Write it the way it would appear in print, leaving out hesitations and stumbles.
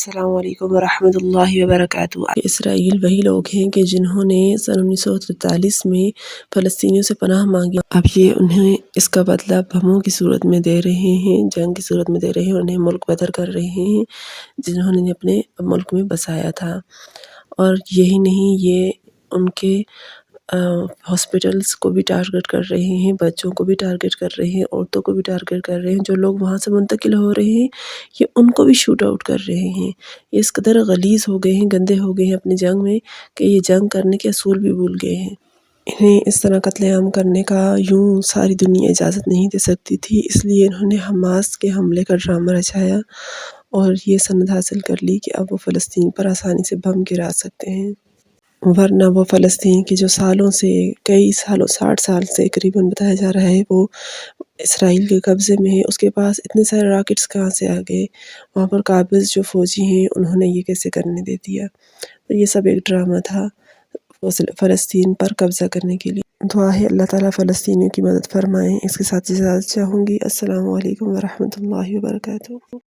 السلام علیکم ورحمۃ اللہ وبرکاتہ۔ اسرائیل وہی لوگ ہیں کہ جنہوں نے سن 1943 میں فلسطینیوں سے پناہ مانگی۔ اب یہ انہیں اس کا بدلہ بموں کی صورت میں دے رہے ہیں، جنگ کی صورت میں دے رہے ہیں، انہیں ملک بدر کر رہے ہیں جنہوں نے اپنے ملک میں بسایا تھا۔ اور یہی نہیں، یہ ان کے ہاسپٹلس کو بھی ٹارگٹ کر رہے ہیں، بچوں کو بھی ٹارگٹ کر رہے ہیں، عورتوں کو بھی ٹارگٹ کر رہے ہیں۔ جو لوگ وہاں سے منتقل ہو رہے ہیں یہ ان کو بھی شوٹ آؤٹ کر رہے ہیں۔ یہ اس قدر غلیظ ہو گئے ہیں، گندے ہو گئے ہیں اپنی جنگ میں کہ یہ جنگ کرنے کے اصول بھی بھول گئے ہیں۔ انہیں اس طرح قتل عام کرنے کا یوں ساری دنیا اجازت نہیں دے سکتی تھی، اس لیے انہوں نے حماس کے حملے کا ڈرامہ رچایا اور یہ سند حاصل کر لی کہ اب وہ فلسطین پر آسانی سے بم گرا سکتے ہیں۔ ورنہ وہ فلسطین کی جو سالوں سے، کئی سالوں، 60 سال سے قریباً بتایا جا رہا ہے وہ اسرائیل کے قبضے میں ہے، اس کے پاس اتنے سارے راکٹس کہاں سے آ گئے؟ وہاں پر قابض جو فوجی ہیں انہوں نے یہ کیسے کرنے دے دیا؟ تو یہ سب ایک ڈرامہ تھا فلسطین پر قبضہ کرنے کے لیے۔ دعا ہے اللہ تعالیٰ فلسطینیوں کی مدد فرمائیں۔ اس کے ساتھ اجازت چاہوں گی۔ السلام علیکم ورحمۃ اللہ وبرکاتہ۔